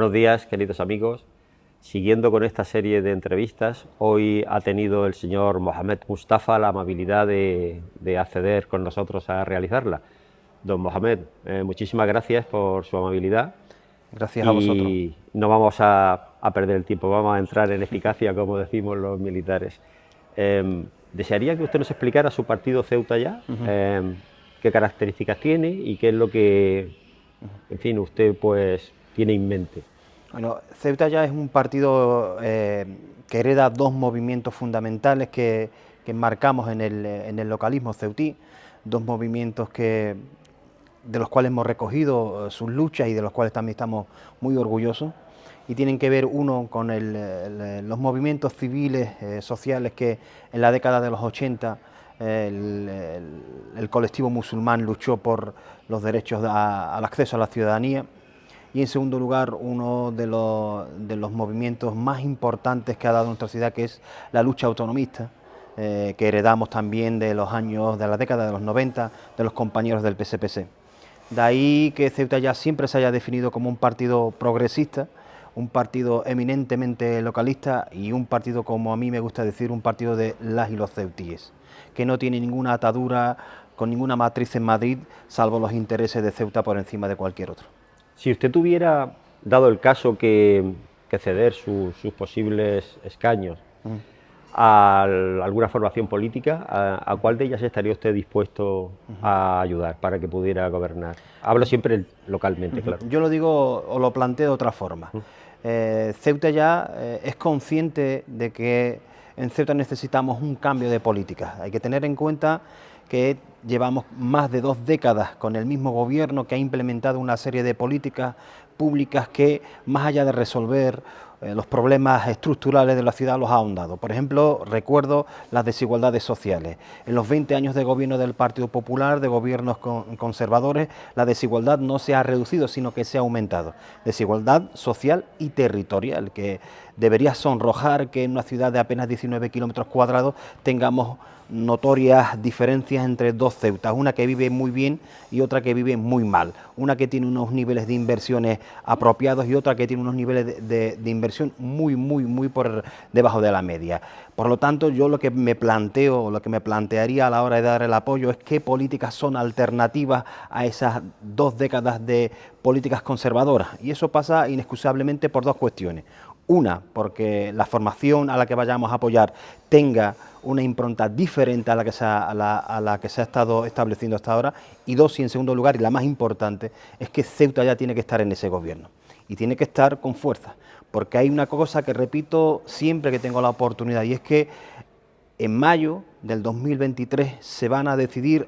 Buenos días, queridos amigos. Siguiendo con esta serie de entrevistas, hoy ha tenido el señor Mohamed Mustafa la amabilidad de acceder con nosotros a realizarla. Don Mohamed, muchísimas gracias por su amabilidad. Gracias a vosotros. Y no vamos a perder el tiempo, vamos a entrar en eficacia, como decimos los militares. Desearía que usted nos explicara su partido Ceuta Ya, qué características tiene y qué es lo que, en fin, usted pues tiene en mente. Bueno, Ceuta Ya es un partido que hereda dos movimientos fundamentales que marcamos en el localismo ceutí, dos movimientos de los cuales hemos recogido sus luchas y de los cuales también estamos muy orgullosos, y tienen que ver uno con los movimientos civiles, sociales que en la década de los 80 el colectivo musulmán luchó por los derechos al acceso a la ciudadanía. Y en segundo lugar, uno de los movimientos más importantes que ha dado nuestra ciudad, que es la lucha autonomista, que heredamos también de la década de los 90, de los compañeros del PSPC. De ahí que Ceuta Ya siempre se haya definido como un partido progresista, un partido eminentemente localista y un partido, como a mí me gusta decir, un partido de las y los ceutíes, que no tiene ninguna atadura con ninguna matriz en Madrid, salvo los intereses de Ceuta por encima de cualquier otro. Si usted tuviera, dado el caso que ceder sus posibles escaños a alguna formación política, ¿a cuál de ellas estaría usted dispuesto a ayudar para que pudiera gobernar? Hablo siempre localmente, claro. Yo lo digo o lo planteo de otra forma. Ceuta Ya es consciente de que en Ceuta necesitamos un cambio de política. Hay que tener en cuenta que llevamos más de 2 décadas con el mismo gobierno que ha implementado una serie de políticas públicas que, más allá de resolver los problemas estructurales de la ciudad, los ha ahondado. Por ejemplo, recuerdo las desigualdades sociales. En los 20 años de gobierno del Partido Popular, de gobiernos conservadores, la desigualdad no se ha reducido, sino que se ha aumentado. Desigualdad social y territorial, que debería sonrojar que en una ciudad de apenas 19 kilómetros cuadrados tengamos notorias diferencias entre dos Ceutas, una que vive muy bien y otra que vive muy mal, una que tiene unos niveles de inversiones apropiados y otra que tiene unos niveles de inversión muy por debajo de la media. Por lo tanto, yo lo que me planteo, lo que me plantearía a la hora de dar el apoyo es qué políticas son alternativas a esas 2 décadas de políticas conservadoras, y eso pasa inexcusablemente por 2 cuestiones. Una, porque la formación a la que vayamos a apoyar tenga una impronta diferente a la que se ha estado estableciendo hasta ahora, y 2, y en segundo lugar, y la más importante, es que Ceuta Ya tiene que estar en ese gobierno, y tiene que estar con fuerza, porque hay una cosa que repito siempre que tengo la oportunidad, y es que en mayo del 2023 se van a decidir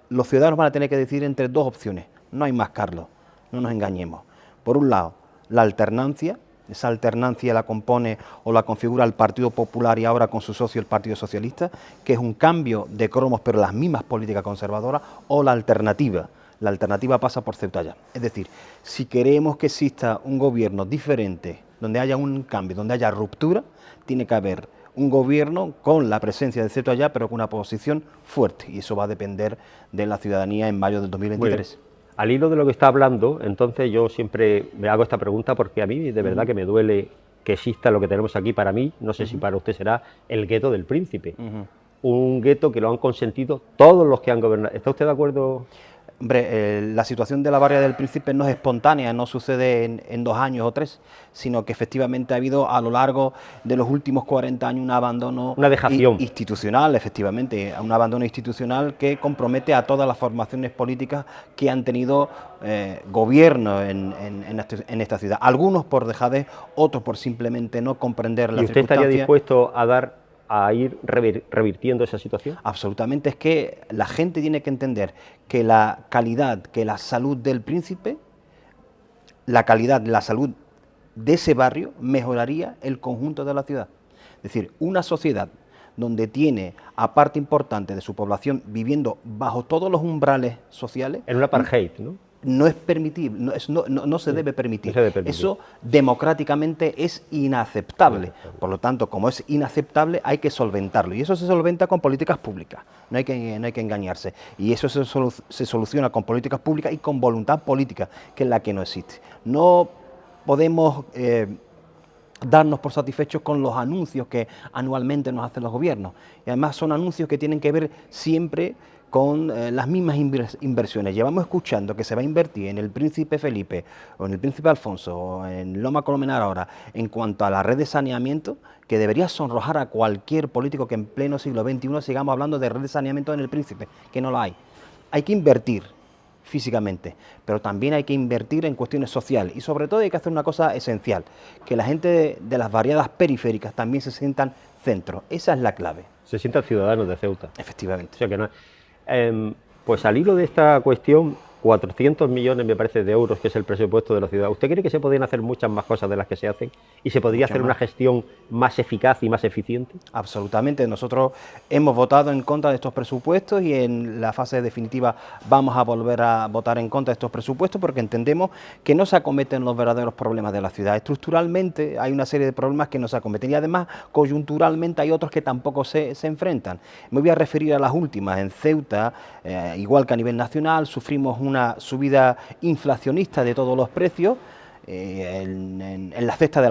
los ciudadanos van a tener que decidir entre 2 opciones, no hay más, Carlos, no nos engañemos. Por un lado, la alternancia. Esa alternancia la compone o la configura el Partido Popular y ahora con su socio el Partido Socialista, que es un cambio de cromos pero las mismas políticas conservadoras, o la alternativa. La alternativa pasa por Ceuta Ya. Es decir, si queremos que exista un gobierno diferente, donde haya un cambio, donde haya ruptura, tiene que haber un gobierno con la presencia de Ceuta Ya, pero con una posición fuerte, y eso va a depender de la ciudadanía en mayo del 2023. Bueno, al hilo de lo que está hablando, entonces yo siempre me hago esta pregunta porque a mí de verdad que me duele que exista lo que tenemos aquí para mí, no sé si para usted será el gueto del Príncipe, un gueto que lo han consentido todos los que han gobernado. ¿Está usted de acuerdo? Hombre, la situación de la barria del Príncipe no es espontánea, no sucede en 2 años o 3, sino que efectivamente ha habido a lo largo de los últimos 40 años un abandono, una dejación institucional, efectivamente, un abandono institucional que compromete a todas las formaciones políticas que han tenido gobierno en esta ciudad. Algunos por dejadez, otros por simplemente no comprender la circunstancia. ¿Y usted estaría dispuesto a ir revirtiendo esa situación? Absolutamente, es que la gente tiene que entender que la calidad, que la salud del Príncipe, la calidad, la salud de ese barrio mejoraría el conjunto de la ciudad. Es decir, una sociedad donde tiene a parte importante de su población viviendo bajo todos los umbrales sociales. En un apartheid, ¿no? No es permitible, no se debe permitir. Eso democráticamente es inaceptable. Por lo tanto, como es inaceptable, hay que solventarlo. Y eso se solventa con políticas públicas. No hay que engañarse. Y eso se soluciona con políticas públicas y con voluntad política, que es la que no existe. No podemos darnos por satisfechos con los anuncios que anualmente nos hacen los gobiernos. Y además son anuncios que tienen que ver siempre con las mismas inversiones. Llevamos escuchando que se va a invertir en el Príncipe Felipe o en el Príncipe Alfonso o en Loma Colmenar ahora en cuanto a la red de saneamiento, que debería sonrojar a cualquier político que en pleno siglo XXI sigamos hablando de red de saneamiento en el Príncipe, que no lo hay. Hay que invertir físicamente, pero también hay que invertir en cuestiones sociales y sobre todo hay que hacer una cosa esencial, que la gente de las barriadas periféricas también se sientan centro. Esa es la clave. Se sientan ciudadanos de Ceuta. Efectivamente. O sea que no, pues al hilo de esta cuestión, 400 millones me parece de euros, que es el presupuesto de la ciudad. ¿Usted cree que se podrían hacer muchas más cosas de las que se hacen y se podría hacer una gestión más eficaz y más eficiente? Absolutamente. Nosotros hemos votado en contra de estos presupuestos y en la fase definitiva vamos a volver a votar en contra de estos presupuestos porque entendemos que no se acometen los verdaderos problemas de la ciudad. Estructuralmente hay una serie de problemas que no se acometen y además coyunturalmente hay otros que tampoco se enfrentan. Me voy a referir a las últimas. En Ceuta, igual que a nivel nacional, sufrimos una subida inflacionista de todos los precios. En la cesta de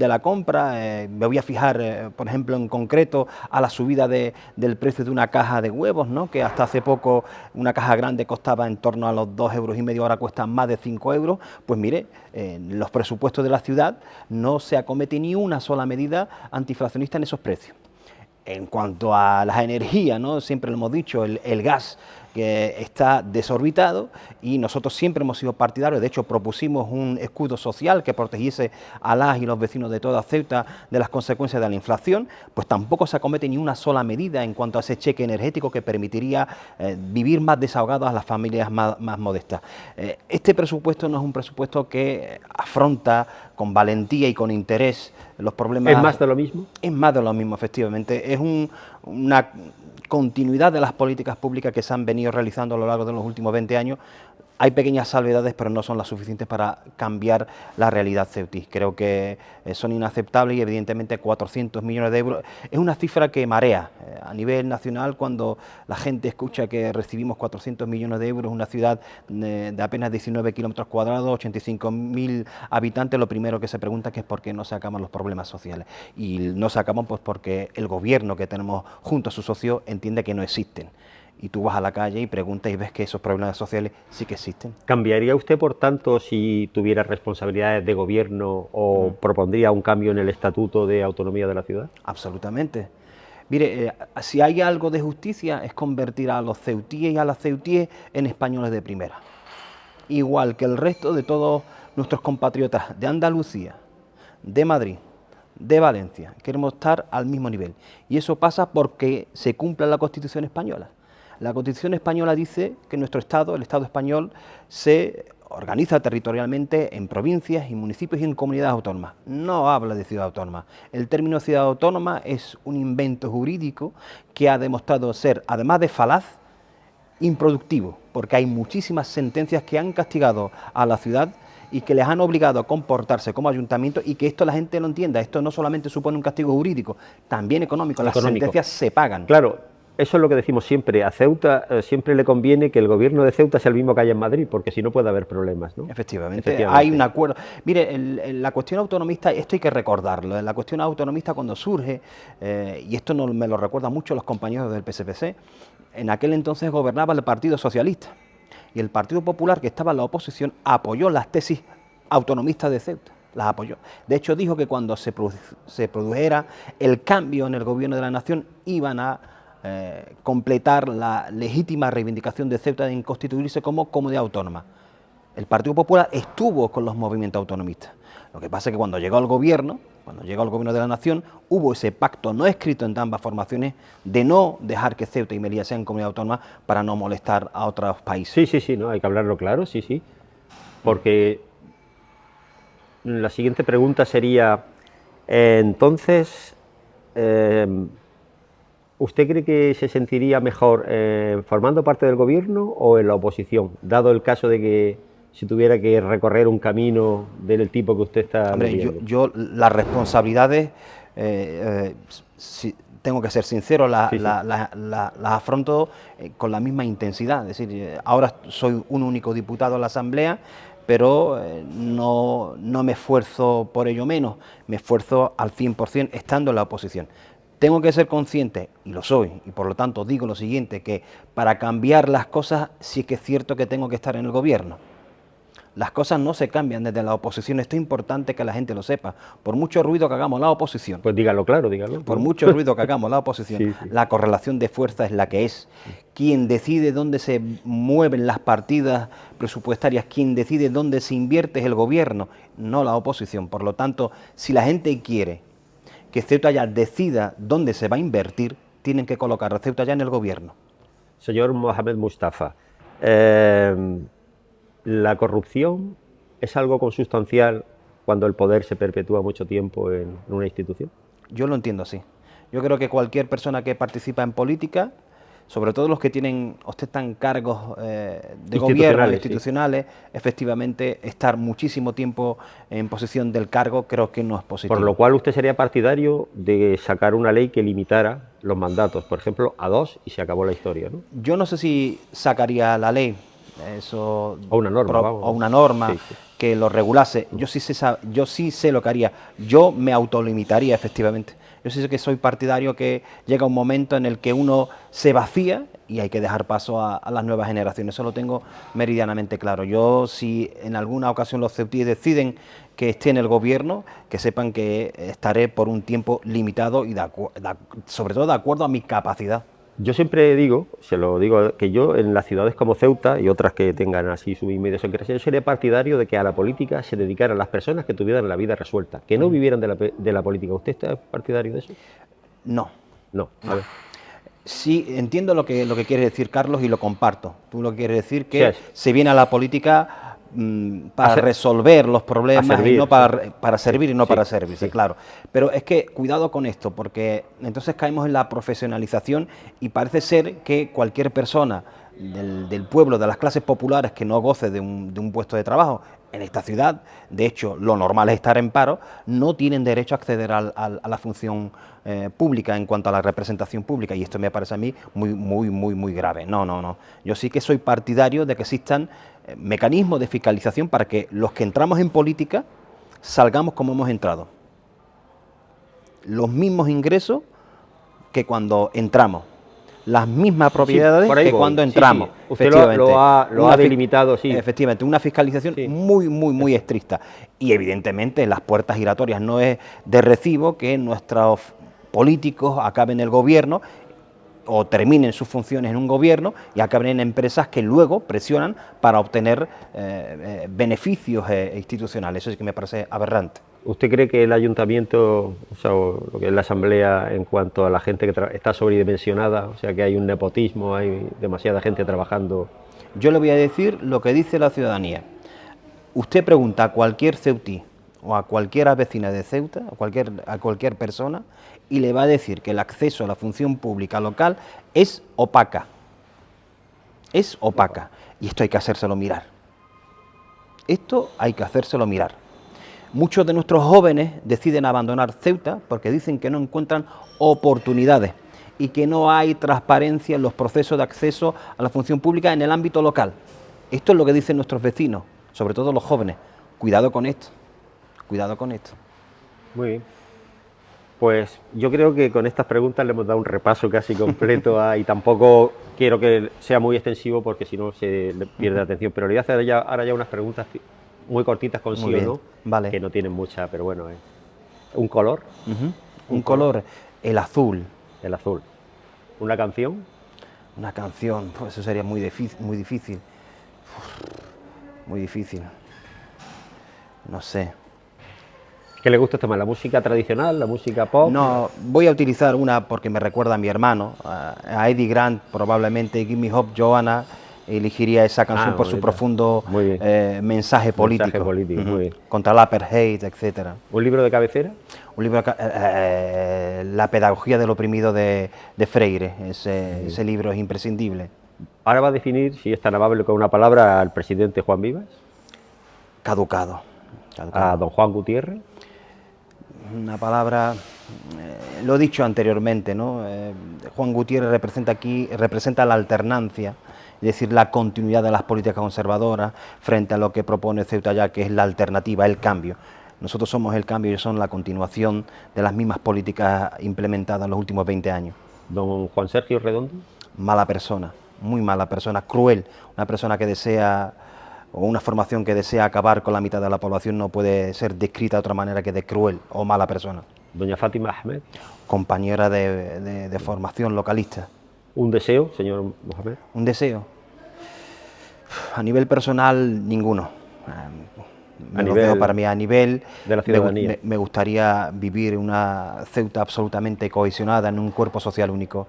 la compra, me voy a fijar, por ejemplo, en concreto a la subida del precio de una caja de huevos, ¿no? Que hasta hace poco una caja grande costaba en torno a los 2,5 €, ahora cuesta más de 5 €. Pues mire, en los presupuestos de la ciudad no se acomete ni una sola medida antiinflacionista en esos precios. En cuanto a las energías, ¿no? Siempre lo hemos dicho, el gas que está desorbitado y nosotros siempre hemos sido partidarios, de hecho propusimos un escudo social que protegiese a las y los vecinos de toda Ceuta de las consecuencias de la inflación, pues tampoco se acomete ni una sola medida en cuanto a ese cheque energético que permitiría vivir más desahogados a las familias más modestas. Este presupuesto no es un presupuesto que afronta con valentía y con interés los problemas. ¿Es más de lo mismo? Es más de lo mismo, efectivamente. Es una continuidad de las políticas públicas que se han venido realizando a lo largo de los últimos 20 años. Hay pequeñas salvedades, pero no son las suficientes para cambiar la realidad ceutí. Creo que son inaceptables y evidentemente 400 millones de euros es una cifra que marea. A nivel nacional, cuando la gente escucha que recibimos 400 millones de euros, una ciudad de apenas 19 kilómetros cuadrados, 85.000 habitantes, lo primero que se pregunta es por qué no se acaban los problemas sociales. Y no se acaban pues porque el gobierno que tenemos junto a su socio entiende que no existen. Y tú vas a la calle y preguntas y ves que esos problemas sociales sí que existen. ¿Cambiaría usted, por tanto, si tuviera responsabilidades de gobierno o propondría un cambio en el Estatuto de Autonomía de la ciudad? Absolutamente. Mire, si hay algo de justicia es convertir a los ceutíes y a las ceutíes en españoles de primera. Igual que el resto de todos nuestros compatriotas de Andalucía, de Madrid, de Valencia. Queremos estar al mismo nivel. Y eso pasa porque se cumpla la Constitución española. La Constitución española dice que nuestro Estado, el Estado español, se organiza territorialmente en provincias y municipios y en comunidades autónomas. No habla de ciudad autónoma. El término ciudad autónoma es un invento jurídico que ha demostrado ser, además de falaz, improductivo, porque hay muchísimas sentencias que han castigado a la ciudad y que les han obligado a comportarse como ayuntamiento y que esto la gente lo entienda. Esto no solamente supone un castigo jurídico, también económico. Las sentencias se pagan. Claro. Eso es lo que decimos siempre, a Ceuta siempre le conviene que el gobierno de Ceuta sea el mismo que haya en Madrid, porque si no puede haber problemas, ¿no? Efectivamente, hay un acuerdo. Mire, la cuestión autonomista, esto hay que recordarlo, la cuestión autonomista cuando surge, y esto me lo recuerdan mucho los compañeros del PSPC, en aquel entonces gobernaba el Partido Socialista, y el Partido Popular, que estaba en la oposición, apoyó las tesis autonomistas de Ceuta. Las apoyó. De hecho, dijo que cuando se produjera el cambio en el gobierno de la nación, iban a completar la legítima reivindicación de Ceuta en constituirse como comunidad autónoma. El Partido Popular estuvo con los movimientos autonomistas. Lo que pasa es que cuando llegó al gobierno de la nación, hubo ese pacto no escrito entre ambas formaciones de no dejar que Ceuta y Melilla sean comunidad autónoma para no molestar a otros países. Sí, no, hay que hablarlo claro, sí. Porque la siguiente pregunta sería, entonces, ¿usted cree que se sentiría mejor formando parte del gobierno o en la oposición, dado el caso de que se tuviera que recorrer un camino del tipo que usted está viviendo? Yo las responsabilidades, tengo que ser sincero, las afronto con la misma intensidad. Es decir, ahora soy un único diputado en la Asamblea, pero no me esfuerzo por ello menos, me esfuerzo al 100% estando en la oposición. Tengo que ser consciente, y lo soy, y por lo tanto digo lo siguiente, que para cambiar las cosas sí que es cierto que tengo que estar en el gobierno. Las cosas no se cambian desde la oposición, esto es importante que la gente lo sepa. Por mucho ruido que hagamos la oposición, Pues dígalo claro, dígalo. por mucho ruido que hagamos la oposición, Sí, sí. la correlación de fuerza es la que es. Quien decide dónde se mueven las partidas presupuestarias, quien decide dónde se invierte es el gobierno, no la oposición. Por lo tanto, si la gente quiere que Ceuta ya decida dónde se va a invertir, tienen que colocar a Ceuta ya en el gobierno. Señor Mohamed Mustafa, ¿la corrupción es algo consustancial cuando el poder se perpetúa mucho tiempo en una institución? Yo lo entiendo así. Yo creo que cualquier persona que participa en política, sobre todo los que ostentan cargos de gobierno institucionales, sí, efectivamente, estar muchísimo tiempo en posesión del cargo creo que no es positivo. Por lo cual usted sería partidario de sacar una ley que limitara los mandatos, por ejemplo, a 2 y se acabó la historia, ¿no? Yo no sé si sacaría la ley, eso, o una norma, o una norma sí, sí, que lo regulase. Yo sí sé lo que haría. Yo me autolimitaría, efectivamente. Yo sí sé que soy partidario que llega un momento en el que uno se vacía y hay que dejar paso a las nuevas generaciones. Eso lo tengo meridianamente claro. Yo, si en alguna ocasión los ceutíes deciden que esté en el gobierno, que sepan que estaré por un tiempo limitado y sobre todo de acuerdo a mi capacidad. Yo siempre digo, se lo digo, que yo en las ciudades como Ceuta y otras que tengan así su medio yo sería partidario de que a la política se dedicaran las personas que tuvieran la vida resuelta, que no vivieran de la política. ¿Usted está partidario de eso? No. No, a ver. Sí, entiendo lo que quiere decir Carlos y lo comparto. Tú lo que quieres decir que sí, se viene a la política para resolver los problemas servir, y no para servir y no para servirse, claro. Pero es que cuidado con esto, porque entonces caemos en la profesionalización y parece ser que cualquier persona del pueblo, de las clases populares que no goce de un puesto de trabajo en esta ciudad, de hecho lo normal es estar en paro, no tienen derecho a acceder a la función pública en cuanto a la representación pública, y esto me parece a mí muy grave. No. Yo sí que soy partidario de que existan mecanismos de fiscalización para que los que entramos en política salgamos como hemos entrado. Los mismos ingresos que cuando entramos, las mismas propiedades que cuando entramos. Sí. Usted lo ha delimitado, sí. Efectivamente, una fiscalización muy estricta. Y evidentemente las puertas giratorias, no es de recibo que nuestros políticos acaben en el gobierno o terminen sus funciones en un gobierno y acaben en empresas que luego presionan para obtener beneficios institucionales. Eso sí que me parece aberrante. ¿Usted cree que el ayuntamiento, o sea, lo que es la asamblea, en cuanto a la gente que está sobredimensionada, o sea, que hay un nepotismo, hay demasiada gente trabajando? Yo le voy a decir lo que dice la ciudadanía. Usted pregunta a cualquier ceutí o a cualquier vecina de Ceuta, a cualquier persona, y le va a decir que el acceso a la función pública local es opaca. Es opaca. Y esto hay que hacérselo mirar. Esto hay que hacérselo mirar. Muchos de nuestros jóvenes deciden abandonar Ceuta porque dicen que no encuentran oportunidades y que no hay transparencia en los procesos de acceso a la función pública en el ámbito local. Esto es lo que dicen nuestros vecinos, sobre todo los jóvenes. Cuidado con esto, cuidado con esto. Muy bien. Pues yo creo que con estas preguntas le hemos dado un repaso casi completo y tampoco quiero que sea muy extensivo porque si no se le pierde atención, pero le voy a hacer ahora ya unas preguntas muy cortitas con sí o no, vale, que no tienen mucha, pero bueno, ¿un color? Un color, el azul. El azul. ¿Una canción? Una canción, pues eso sería muy difícil. Muy difícil. No sé. ¿Qué le gusta más, la música tradicional, la música pop? No, voy a utilizar una porque me recuerda a mi hermano, a Eddie Grant, probablemente Give Me Hope, Joanna. Elegiría esa canción por su profundo mensaje político, muy bien. Contra el apartheid, etcétera. ¿Un libro de cabecera? Un libro La pedagogía del oprimido de Freire. Ese libro es imprescindible. Ahora va a definir, si es tan amable con una palabra, al presidente Juan Vivas. Caducado. A don Juan Gutiérrez. Una palabra, lo he dicho anteriormente, ¿no? Juan Gutiérrez representa la alternancia es decir, la continuidad de las políticas conservadoras frente a lo que propone Ceuta ya, que es la alternativa, el cambio. Nosotros somos el cambio y son la continuación de las mismas políticas implementadas en los últimos 20 años. Don Juan Sergio Redondo. Mala persona, muy mala persona, cruel, una persona que desea, o una formación que desea acabar con la mitad de la población no puede ser descrita de otra manera que de cruel o mala persona. Doña Fátima Ahmed. Compañera de formación localista. ¿Un deseo, señor Mohamed? ¿Un deseo? A nivel personal, ninguno. Para mí, a nivel de la ciudadanía. Me gustaría vivir una Ceuta absolutamente cohesionada en un cuerpo social único.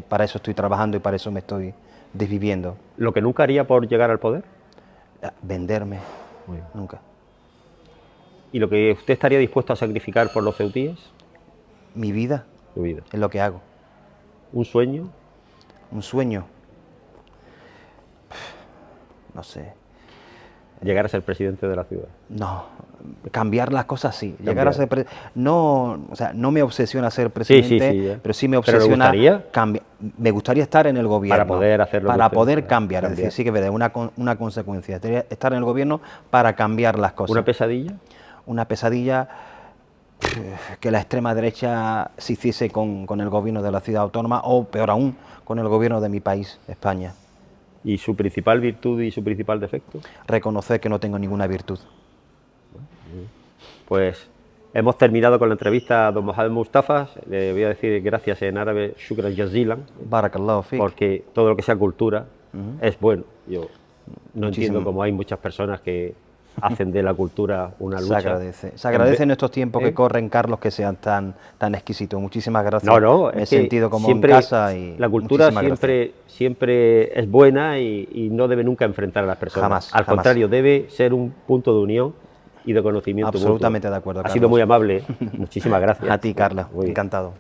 Para eso estoy trabajando y para eso me estoy desviviendo. ¿Lo que nunca haría por llegar al poder? Venderme. Nunca. ¿Y lo que usted estaría dispuesto a sacrificar por los ceutíes? Mi vida. Su vida. Es lo que hago. ¿Un sueño? Un sueño. No sé. Llegar a ser presidente de la ciudad. No, cambiar las cosas sí. Llegar a ser no, o sea, no me obsesiona ser presidente, pero sí me obsesiona cambiar. Me gustaría estar en el gobierno para poder hacerlo, para poder cambiar. Es decir, sí que es verdad, una consecuencia. Estar en el gobierno para cambiar las cosas. ¿Una pesadilla? Una pesadilla que la extrema derecha se hiciese con el gobierno de la ciudad autónoma o, peor aún, con el gobierno de mi país, España. ¿Y su principal virtud y su principal defecto? Reconocer que no tengo ninguna virtud. Pues hemos terminado con la entrevista a don Mohamed Mustafa. Le voy a decir gracias en árabe, shukran jazilan, Barakallahu fik. porque todo lo que sea cultura es bueno. Yo no entiendo cómo hay muchas personas que hacen de la cultura una lucha. Se agradece en estos tiempos que corren, Carlos, que sean tan exquisitos. Muchísimas gracias. Me he sentido como siempre, en casa. Y la cultura siempre es buena y no debe nunca enfrentar a las personas. Jamás. Al contrario, debe ser un punto de unión y de conocimiento. Absolutamente mutuo. de acuerdo, Ha Carlos. sido muy amable. Muchísimas gracias. A ti, Carlos. Encantado.